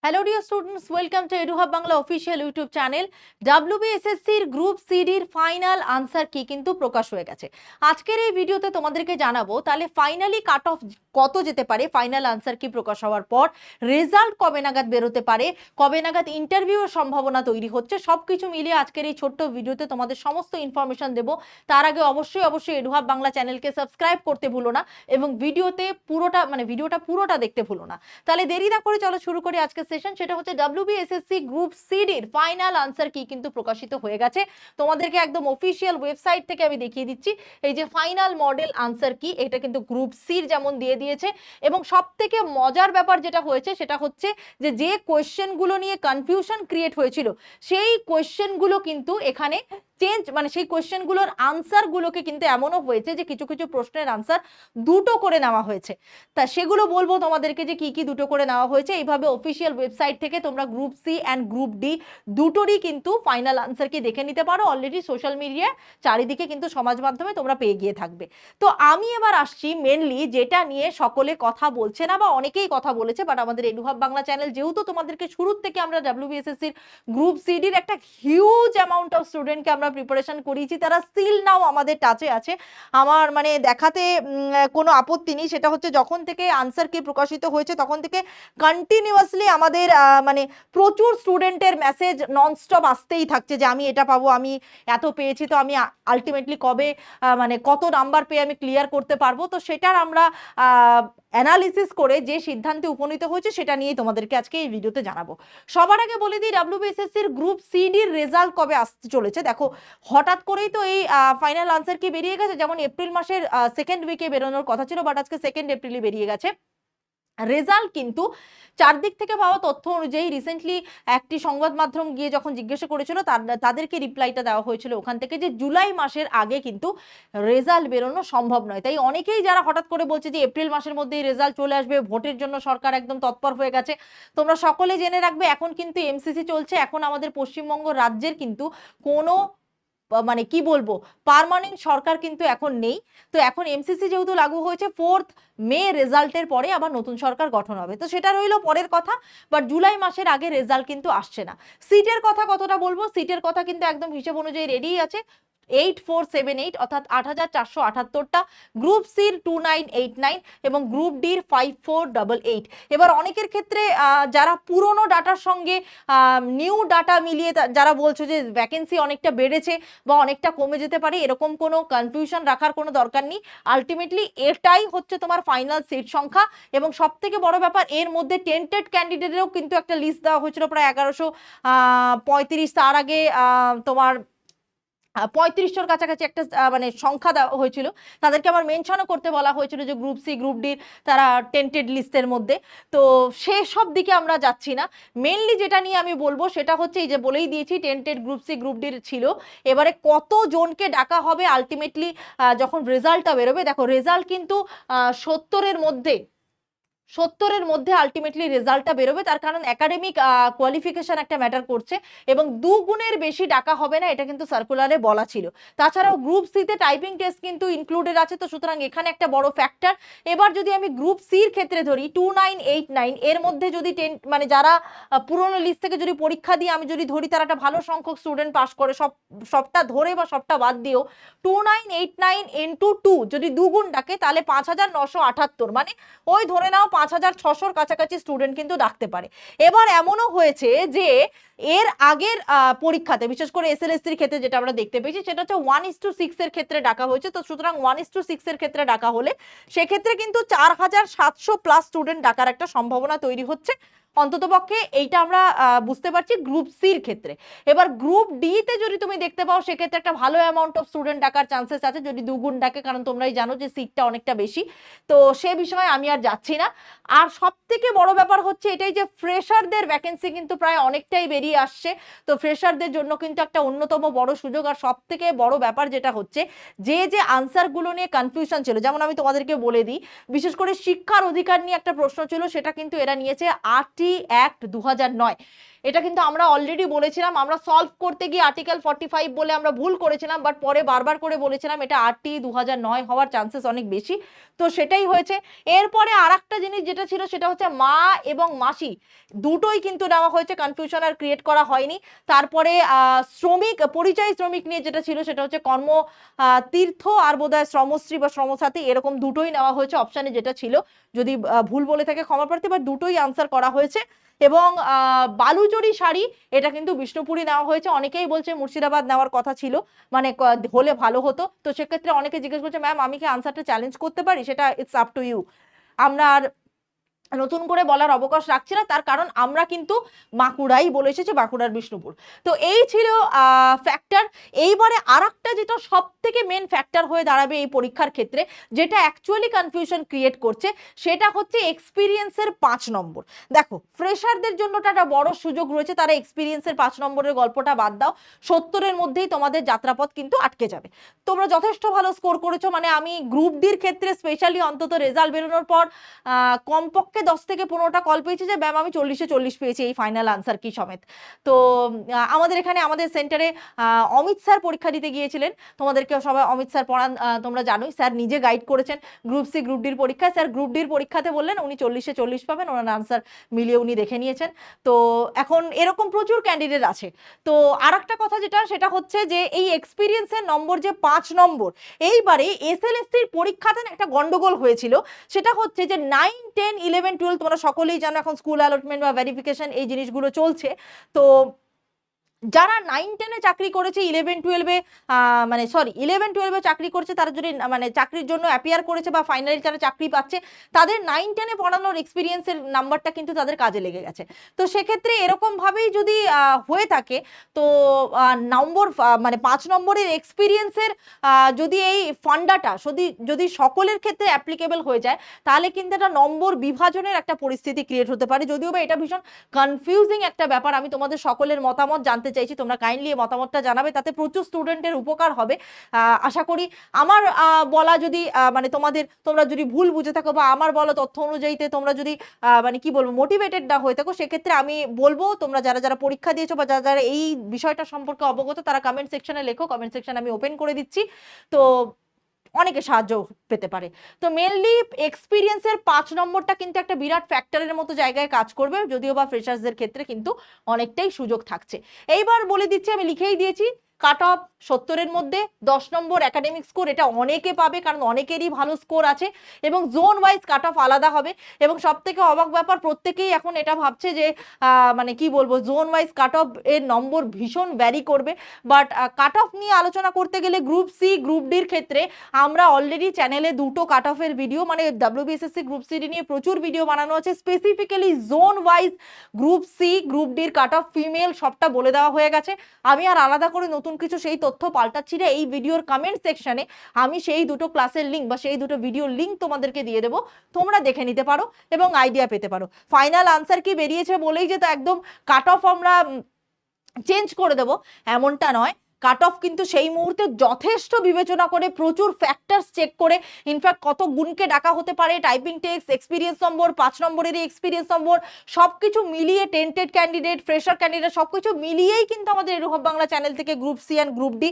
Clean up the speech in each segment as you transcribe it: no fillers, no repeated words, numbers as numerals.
Hello dear students, welcome to EduHub Bangla official YouTube channel. WBSSC এর group সিডির final answer কি কিন্তু প্রকাশ হয়ে গেছে। আজকের এই ভিডিওতে তোমাদেরকে জানাবো তাহলে ফাইনালি কাট অফ কত যেতে পারে, ফাইনাল আনসার কি প্রকাশ হওয়ার পর রেজাল্ট কবে নাগাদ বেরোতে পারে, কবে নাগাদ ইন্টারভিউর সম্ভাবনা তৈরি হচ্ছে, সবকিছু মিলিয়ে আজকের এই ছোট্ট ভিডিওতে তোমাদের সমস্ত ইনফরমেশন দেবো। তার আগে অবশ্যই EduHub বাংলা চ্যানেলকে সাবস্ক্রাইব করতে ভুলো না এবং ভিডিওটা পুরোটা দেখতে ভুলো না। তাহলে দেরি না করে চলো শুরু করি আজকে সেশন। সেটা হচ্ছে WBSSC গ্রুপ সিডির ফাইনাল আনসার কি কিন্তু প্রকাশিত হয়ে গেছে। তোমাদেরকে একদম অফিসিয়াল ওয়েবসাইট থেকে আমি দেখিয়ে দিচ্ছি। এই যে ফাইনাল মডেল আনসার কি, এটা কিন্তু গ্রুপ সির যেমন দিয়ে দিয়েছে। এবং সব থেকে মজার ব্যাপার যেটা হয়েছে সেটা হচ্ছে যে কোয়েশ্চেনগুলো নিয়ে কনফিউশন ক্রিয়েট হয়েছিল সেই কোয়েশ্চেনগুলো কিন্তু এখানে চেঞ্জ, মানে সেই কোয়েশ্চেনগুলোর আনসারগুলোকে কিন্তু এমনও হয়েছে যে কিছু কিছু প্রশ্নের আনসার দুটো করে নেওয়া হয়েছে। তা সেগুলো বলবো তোমাদেরকে যে কি কি দুটো করে নেওয়া হয়েছে। এইভাবে অফিসিয়াল ওয়েবসাইট থেকে তোমরা group C and group D দুটোরই কিন্তু ফাইনাল আনসার কি দেখে নিতে পারো। অলরেডি সোশ্যাল মিডিয়ায় চারিদিকে কিন্তু সমাজ মাধ্যমে তোমরা পেয়ে গিয়ে থাকবে। তো আমি এবার আসছি মেনলি যেটা নিয়ে সকলে কথা বলছে না বা অনেকেই কথা বলেছে, বাট আমাদের EduHub বাংলা চ্যানেল যেহেতু তোমাদেরকে শুরুর থেকে আমরা WBSSCর গ্রুপ সিডির একটা হিউজ অ্যামাউন্ট অফ স্টুডেন্টকে আমরা প্রিপারেশন করিয়েছি, তারা স্টিল নাও আমাদের টাচে আছে। আমার মানে দেখাতে কোনো আপত্তি নেই। সেটা হচ্ছে যখন থেকে আনসার কি প্রকাশিত হয়েছে তখন থেকে কন্টিনিউয়াসলি আমাদের মানে প্রচুর স্টুডেন্টের মেসেজ ননস্টপ আসতেই থাকছে যে আমি এটা পাবো, আমি এত পেয়েছি, তো আমি আলটিমেটলি কবে মানে কত নাম্বার পেয়ে আমি ক্লিয়ার করতে পারবো। তো সেটার আমরা অ্যানালিসিস করে যে সিদ্ধান্তে উপনীত হয়েছে সেটা নিয়েই তোমাদেরকে আজকে এই ভিডিওতে জানাবো। সবার আগে বলে দিই WBSSCর গ্রুপ সিডির রেজাল্ট কবে আসতে চলেছে। দেখো হঠাৎ করেই তো এই ফাইনাল আনসার কি বেরিয়ে গেছে, যেমন এপ্রিল মাসের সেকেন্ড উইকে বেরোনোর কথা ছিল, বাট আজকে 2 এপ্রিলে বেরিয়ে গেছে রেজাল্ট। কিন্তু চারদিক থেকে পাওয়া তথ্য অনুযায়ী রিসেন্টলি একটি সংবাদ মাধ্যম গিয়ে যখন জিজ্ঞাসা করেছিল তাদেরকে রিপ্লাইটা দেওয়া হয়েছিল ওখান থেকে যে জুলাই মাসের আগে কিন্তু রেজাল্ট বেরোনো সম্ভব নয়। তাই অনেকেই যারা হঠাৎ করে বলছে যে এপ্রিল মাসের মধ্যেই রেজাল্ট চলে আসবে, ভোটের জন্য সরকার একদম তৎপর হয়ে গেছে, তোমরা সকলে জেনে রাখবে এখন কিন্তু এমসিসি চলছে। এখন আমাদের পশ্চিমবঙ্গ রাজ্যের কিন্তু কোনো মানে কি বলবো পার্মানেন্ট সরকার কিন্তু এখন নেই। তো এখন এমসিসি যেহেতু লাগু হয়েছে 4 মে রেজাল্টের পরে আবার নতুন সরকার গঠন হবে, তো সেটা রইলো পরের কথা। বাট জুলাই মাসের আগে রেজাল্ট কিন্তু আসছে না। সিটের কথা কতটা বলবো, সিটের কথা কিন্তু একদম হিসেব অনুযায়ী রেডি আছে। 8478 অর্থাৎ 8478টা, গ্রুপ সির 2989 এবং গ্রুপ ডির 5488। এবার অনেকের ক্ষেত্রে যারা পুরনো ডাটার সঙ্গে নিউ ডাটা মিলিয়ে যারা বলছো যে ভ্যাকেন্সি অনেকটা বেড়েছে বা অনেকটা কমে যেতে পারে, এরকম কোনো কনফিউশন রাখার কোনো দরকার নেই। আলটিমেটলি এটাই হচ্ছে তোমার ফাইনাল সিট সংখ্যা। এবং সব থেকে বড় ব্যাপার, এর মধ্যে টেন্টেড ক্যান্ডিডেটেরও কিন্তু একটা লিস্ট দেওয়া হয়েছিল প্রায় 1135। তার আগে তোমার 3500-র কাছাকাছি একটা মানে সংখ্যা দেওয়া হয়েছিল, তাদেরকে আবার মেনশনও করতে বলা হয়েছিল যে গ্রুপ সি গ্রুপ ডির তারা টেন্টেড লিস্টের মধ্যে। তো সেসব দিকে আমরা যাচ্ছি না। মেনলি যেটা নিয়ে আমি বলবো সেটা হচ্ছে এই যে বলেই দিয়েছি টেন্টেড গ্রুপ সি গ্রুপ ডির ছিল, এবারে কত জনকে ডাকা হবে আলটিমেটলি যখন রেজাল্টটা বেরোবে। দেখো রেজাল্ট কিন্তু 70-এর মধ্যে আলটিমেটলি রেজাল্টটা বেরোবে, তার কারণ একাডেমিক কোয়ালিফিকেশন একটা ম্যাটার করছে এবং 2 গুণের বেশি ডাকা হবে না, এটা কিন্তু সার্কুলারে বলা ছিল। তাছাড়াও গ্রুপ সিতে টাইপিং টেস্ট কিন্তু ইনক্লুডেড আছে, তো সুতরাং এখানে একটা বড় ফ্যাক্টর। এবার যদি আমি গ্রুপ সির ক্ষেত্রে ধরি 2989, এর মধ্যে যদি মানে যারা পুরনো লিস্ট থেকে যদি পরীক্ষা দিয়ে আমি যদি ধরি তারা একটা ভালো সংখ্যক স্টুডেন্ট পাস করে, সবটা ধরে বা সবটা বাদ দিয়েও 2989 ইন্টু 2 যদি 2 গুণ ডাকে তাহলে 5978, মানে ওই ধরে নাও 5600-র কাছাকাছি স্টুডেন্ট কিন্তু ডাকতে পারে। এবার এমনও হয়েছে যে এর আগের পরীক্ষাতে বিশেষ করে এসএলএসসির ক্ষেত্রে যেটা আমরা দেখতে পেয়েছি সেটা হচ্ছে 1:6 এর ক্ষেত্রে ডাকা হয়েছে। তো সুতরাং 1:6 এর ক্ষেত্রে ডাকা হলে সেক্ষেত্রে কিন্তু 4700+ স্টুডেন্ট ডাকার একটা সম্ভাবনা তৈরি হচ্ছে, অন্ততপক্ষে এইটা আমরা বুঝতে পারছি গ্রুপ সির ক্ষেত্রে। এবার গ্রুপ ডি তে যদি তুমি দেখতে পাও সেক্ষেত্রে একটা ভালো অ্যামাউন্ট অফ স্টুডেন্ট ডাকার চান্সেস আছে যদি 2 গুণ ডাকে, কারণ তোমরাই জানো যে সিটটা অনেকটা বেশি। তো সে বিষয়ে আমি আর যাচ্ছি না। আর সব থেকে বড় ব্যাপার হচ্ছে এটাই যে ফ্রেশারদের ভ্যাকেন্সি কিন্তু প্রায় অনেকটাই বেরিয়ে আসছে। তো ফ্রেশারদের জন্য কিন্তু একটা অন্যতম বড় সুযোগ। আর সব থেকে বড় ব্যাপার যেটা হচ্ছে যে আনসারগুলো নিয়ে কনফিউশন ছিল, যেমন আমি তোমাদেরকে বলে দিই, বিশেষ করে শিক্ষার অধিকার নিয়ে একটা প্রশ্ন ছিল, সেটা কিন্তু এরা নিয়েছে আরটি অ্যাক্ট 2009। এটা কিন্তু আমরা অলরেডি বলেছিলাম, আমরা সলভ করতে গিয়ে আর্টিকেল 45 বলে আমরা ভুল করেছিলাম, বাট পরে বারবার করে বলেছিলাম এটা আরটি 2009 হওয়ার চান্সেস অনেক বেশি, তো সেটাই হয়েছে। এরপরে আর একটা জিনিস যেটা ছিল সেটা হচ্ছে মা এবং মাসি দুটোই কিন্তু নেওয়া হয়েছে, কনফিউশন আর ক্রিয়েট করা হয়নি। তারপরে শ্রমিক, পরিযায়ী শ্রমিক নিয়ে যেটা ছিল সেটা হচ্ছে কর্ম তীর্থ আর বোধহয় শ্রমশ্রী বা শ্রমসাথী, এরকম দুটোই নেওয়া হয়েছে অপশানে যেটা ছিল, যদি ভুল বলে থাকে ক্ষমা প্রার্থী, বাট দুটোই আনসার করা হয়েছে। এবং বালুচরি শাড়ি এটা কিন্তু বিষ্ণুপুরি নেওয়া হয়েছে। অনেকেই বলছে মুর্শিদাবাদ নেওয়ার কথা ছিল, মানে হলে ভালো হতো। তো সেক্ষেত্রে অনেকে জিজ্ঞেস করছে ম্যাম আমি কি আনসারটা চ্যালেঞ্জ করতে পারি? সেটা ইটস আপ টু ইউ। আমরা আর নতুন করে বলার অবকাশ রাখছি না, তার কারণ আমরা কিন্তু বাঁকুড়াই বলে এসেছি, বাঁকুড়ার বিষ্ণুপুর। তো এই ছিল ফ্যাক্টর। এইবারে আর একটা যেটা সব থেকে মেন ফ্যাক্টর হয়ে দাঁড়াবে এই পরীক্ষার ক্ষেত্রে, যেটা অ্যাকচুয়ালি কনফিউশন ক্রিয়েট করছে, সেটা হচ্ছে এক্সপিরিয়েন্সের 5 নম্বর। দেখো ফ্রেশারদের জন্য একটা বড় সুযোগ রয়েছে, তারা এক্সপিরিয়েন্সের 5 নম্বরের গল্পটা বাদ দাও, 70-এর মধ্যেই তোমাদের যাত্রাপথ কিন্তু আটকে যাবে। তোমরা যথেষ্ট ভালো স্কোর করেছো, মানে আমি গ্রুপ ডির ক্ষেত্রে স্পেশালি অন্তত রেজাল্ট বেরোনোর পর কমপক্ষে 10 থেকে 15টা কল পেয়েছি যে ম্যাম আমি 40-এ 40 পেয়েছি এই ফাইনাল আনসার কি সমেত। তো আমাদের এখানে আমাদের সেন্টারে অমিত স্যার পরীক্ষা দিতে গিয়েছিলেন, তোমাদেরকে সবাই অমিত স্যার পড়ান, তোমরা জানোই, স্যার নিজে গাইড করেছেন গ্রুপ সি গ্রুপ ডির পরীক্ষায়। স্যার গ্রুপ ডির পরীক্ষাতে বললেন উনি 40-এ 40 পাবেন, ওনার আনসার মিলিয়ে উনি দেখে নিয়েছেন। তো এখন এরকম প্রচুর ক্যান্ডিডেট আছে। তো আর একটা কথা যেটা, সেটা হচ্ছে যে এই এক্সপিরিয়েন্সের নম্বর যে 5 নম্বর, এইবারে এসএলএসসির পরীক্ষাতে একটা গন্ডগোল হয়েছিল। সেটা হচ্ছে যে 9, 10, 11, 12 তোমরা সকলেই জানো এখন স্কুল অ্যালটমেন্ট বা ভেরিফিকেশন এই জিনিসগুলো চলছে। তো যারা 9-10-এ চাকরি করেছে, 11-12-এ মানে সরি 11-12-এ চাকরি করেছে, তারা যদি মানে চাকরির জন্য অ্যাপিয়ার করেছে বা ফাইনালি যারা চাকরি পাচ্ছে, তাদের 9-10-এ পড়ানোর এক্সপিরিয়েন্সের নাম্বারটা কিন্তু তাদের কাজে লেগে গেছে। তো সেক্ষেত্রে এরকমভাবেই যদি হয়ে থাকে, তো নম্বর মানে 5 নম্বরের এক্সপিরিয়েন্সের যদি এই ফান্ডাটা যদি সকলের ক্ষেত্রে অ্যাপ্লিকেবল হয়ে যায়, তাহলে কিন্তু একটা নম্বর বিভাজনের একটা পরিস্থিতি ক্রিয়েট হতে পারে। যদিও বা এটা ভীষণ কনফিউজিং একটা ব্যাপার, আমি তোমাদের সকলের মতামত জানতে চাইছি, তোমরা কাইন্ডলি মতামতটা জানাবে, তাতে প্রচুর স্টুডেন্টের উপকার হবে আশা করি। আমার বলা যদি মানে তোমরা যদি ভুল বুঝে থাকো বা আমার বলা তথ্য অনুযায়ীতে তোমরা যদি মানে কি বলবো মোটিভেটেড না হয়ে থাকো, সেক্ষেত্রে আমি বলবো তোমরা যারা পরীক্ষা দিয়েছো বা যারা এই বিষয়টা সম্পর্কে অবগত, তারা কমেন্ট সেকশনে লেখো, কমেন্ট সেকশন আমি ওপেন করে দিচ্ছি, তো অনেকে সাহায্য পেতে পারে। তো মেনলি এক্সপিরিয়েন্সের 5 নম্বরটা কিন্তু একটা বিরাট ফ্যাক্টরের মতো জায়গায় কাজ করবে, যদিও বা ফ্রেশার্সদের ক্ষেত্রে কিন্তু অনেকটাই সুযোগ থাকছে। এইবার বলে দিচ্ছি, আমি লিখেই দিয়েছি, কাট অফ 70-এর মধ্যে 10 নম্বর একাডেমিক স্কোর, এটা অনেকে পাবে কারণ অনেকেরই ভালো স্কোর আছে, এবং জোন ওয়াইজ কাট অফ আলাদা হবে। এবং সব থেকে অবাক ব্যাপার, প্রত্যেকেই এখন এটা ভাবছে যে মানে কি বলবো জোন ওয়াইজ কাট অফ এর নম্বর ভীষণ ভ্যারি করবে, বাট কাট অফ নিয়ে আলোচনা করতে গেলে গ্রুপ সি গ্রুপ ডির ক্ষেত্রে আমরা অলরেডি চ্যানেলে 2টো কাট অফের ভিডিও, মানে WBSSC গ্রুপ সি নিয়ে প্রচুর ভিডিও বানানো আছে, specifically zone wise group C group ডির কাট অফ ফিমেল সবটা বলে দেওয়া হয়ে গেছে। আমি আর আলাদা করে নতুন কিছু সেই তথ্য পাল্টাচ্ছি না, এই ভিডিওর কমেন্ট সেকশনে আমি সেই 2টো ক্লাসের লিঙ্ক বা সেই 2টো ভিডিওর লিঙ্ক তোমাদেরকে দিয়ে দেবো, তোমরা দেখে নিতে পারো এবং আইডিয়া পেতে পারো। ফাইনাল আনসার কি বেরিয়েছে বলেই যে তো একদম কাট অফ আমরা চেঞ্জ করে দেবো এমনটা নয়। কাট অফ কিন্তু সেই মুহূর্তে যথেষ্ট বিবেচনা করে, প্রচুর ফ্যাক্টরস চেক করে, ইনফ্যাক্ট কত গুণকে ডাকা হতে পারে, টাইপিং টেক্সট, এক্সপিরিয়েন্স নম্বর, 5 নম্বরের এক্সপিরিয়েন্স নম্বর, সবকিছু মিলিয়ে টেন্টেড ক্যান্ডিডেট, ফ্রেশার ক্যান্ডিডেট সবকিছু মিলিয়েই কিন্তু আমাদের এডুহাব বাংলা চ্যানেল থেকে group C and group D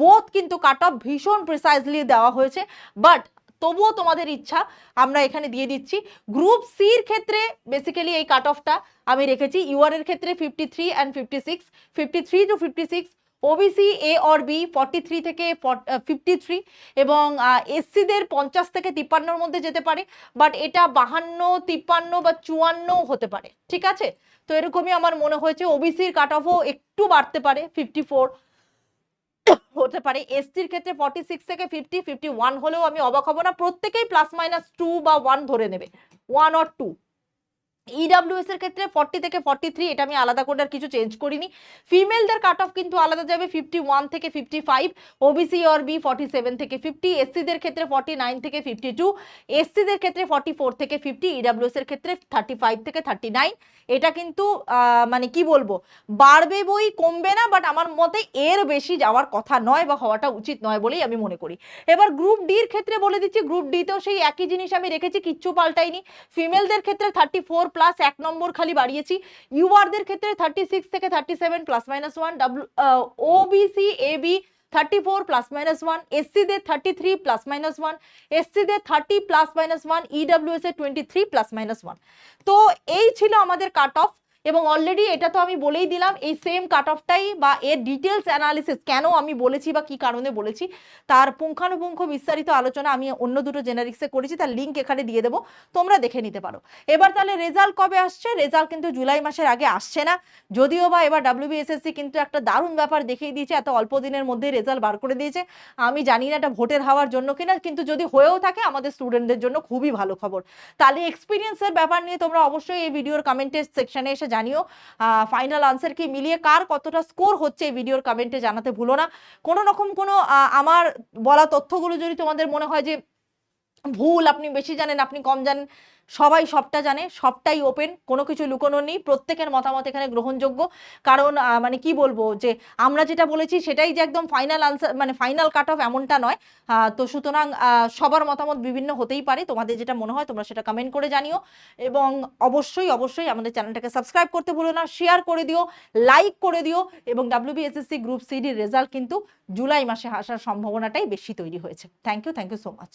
both কিন্তু কাট অফ ভীষণ প্রিসাইজলি দেওয়া হয়েছে। বাট তবুও তোমাদের ইচ্ছা আমরা এখানে দিয়ে দিচ্ছি। গ্রুপ সির ক্ষেত্রে বেসিক্যালি এই কাট অফটা আমি রেখেছি, ইউআর এর ক্ষেত্রে 53 and 56, 53 to 56, OBC A or B 43 থেকে 53, এবং এসসিদের 50 থেকে 53-এর মধ্যে যেতে পারে, বাট এটা 52, 53 বা 54 হতে পারে, ঠিক আছে? তো এরকমই আমার মনে হয়েছে। ওবিসির কাট অফও একটু বাড়তে পারে, 54 হতে পারে। এসটির ক্ষেত্রে 46 থেকে 50, 51 হলেও আমি অবাক হব না, প্রত্যেকেই +-2 বা 1 ধরে নেবে, 1 or 2। ইডব্লিউএস এর ক্ষেত্রে 40 থেকে 43, এটা আমি আলাদা করে আর কিছু চেঞ্জ করিনি। ফিমেলদের কাট অফ কিন্তু আলাদা যাবে, 51 থেকে 55, ওবিসি অর বি 47 থেকে 50, এসসিদের ক্ষেত্রে 49 থেকে 52, এসসিদের ক্ষেত্রে 44 থেকে 50, ইডব্লিউএস এর ক্ষেত্রে 35 থেকে 39। এটা কিন্তু মানে কি বলবো বাড়বে বই কমবে না, বাট আমার মতে এর বেশি যাওয়ার কথা নয় বা হওয়াটা উচিত নয় বলেই আমি মনে করি। এবার গ্রুপ ডির ক্ষেত্রে বলে দিচ্ছি, গ্রুপ ডিতেও সেই একই জিনিস আমি রেখেছি, কিচ্ছু পাল্টাইনি। ফিমেলদের ক্ষেত্রে 34 প্লাস 1 নম্বর খালি বাড়িয়েছি। ইউআরদের ক্ষেত্রে 36 থেকে 37 plus minus 1, OBC A B 34 plus minus 1, এসসিদের 33 প্লাস মাইনাস 1, এসসিদের 30 প্লাস মাইনাস 1, ইডব্লিউএস এর 23 প্লাস মাইনাস 1। তো এই ছিল আমাদের কাট অফ, এবং অলরেডি এটা তো আমি বলেই দিলাম এই সেম কাট অফটাই বা এর ডিটেলস অ্যানালিসিস কেন আমি বলেছি বা কি কারণে বলেছি তার পুঙ্খানুপুঙ্খ বিস্তারিত আলোচনা আমি অন্য দুটো জেনারিক্সে করেছি, তার লিঙ্ক এখানে দিয়ে দেবো, তোমরা দেখে নিতে পারো। এবার তাহলে রেজাল্ট কবে আসছে? রেজাল্ট কিন্তু জুলাই মাসের আগে আসছে না, যদিও বা এবার ডাব্লিউবিএসএসসি কিন্তু একটা দারুণ ব্যাপার দেখিয়ে দিয়েছে, এত অল্প দিনের মধ্যে রেজাল্ট বার করে দিয়েছে। আমি জানি না এটা ভোটের হওয়ার জন্য কিনা, কিন্তু যদি হয়েও থাকে আমাদের স্টুডেন্টদের জন্য খুবই ভালো খবর। তাহলে এক্সপিরিয়েন্সের ব্যাপার নিয়ে তোমরা অবশ্যই এই ভিডিওর কমেন্টের সেকশনে এসে জানিও। ফাইনাল আনসার কি মিলিয়ে কার কতটা স্কোর হচ্ছে এই ভিডিওর কমেন্টে জানাতে ভুলো না। কোনো রকম কোনো আমার বলা তথ্যগুলো যদি তোমাদের মনে হয় যে ভুল, আপনি বেশি জানেন, আপনি কম জানেন, সবাই সবটা জানে, সবটাই ওপেন, কোনো কিছু লুকোনো নেই, প্রত্যেকের মতামত এখানে গ্রহণযোগ্য। কারণ মানে কি বলবো, যে আমরা যেটা বলেছি সেটাই যে একদম ফাইনাল আনসার মানে ফাইনাল কাট অফ এমনটা নয়। তো সুতরাং সবার মতামত বিভিন্ন হতেই পারে, তোমাদের যেটা মনে হয় তোমরা সেটা কমেন্ট করে জানিও, এবং অবশ্যই অবশ্যই আমাদের চ্যানেলটাকে সাবস্ক্রাইব করতে ভুলো না, শেয়ার করে দিও, লাইক করে দিও। এবং ডাব্লিউবিএসএসসি গ্রুপ সিডির রেজাল্ট কিন্তু জুলাই মাসে আসার সম্ভাবনাটাই বেশি তৈরি হয়েছে। Thank you so much.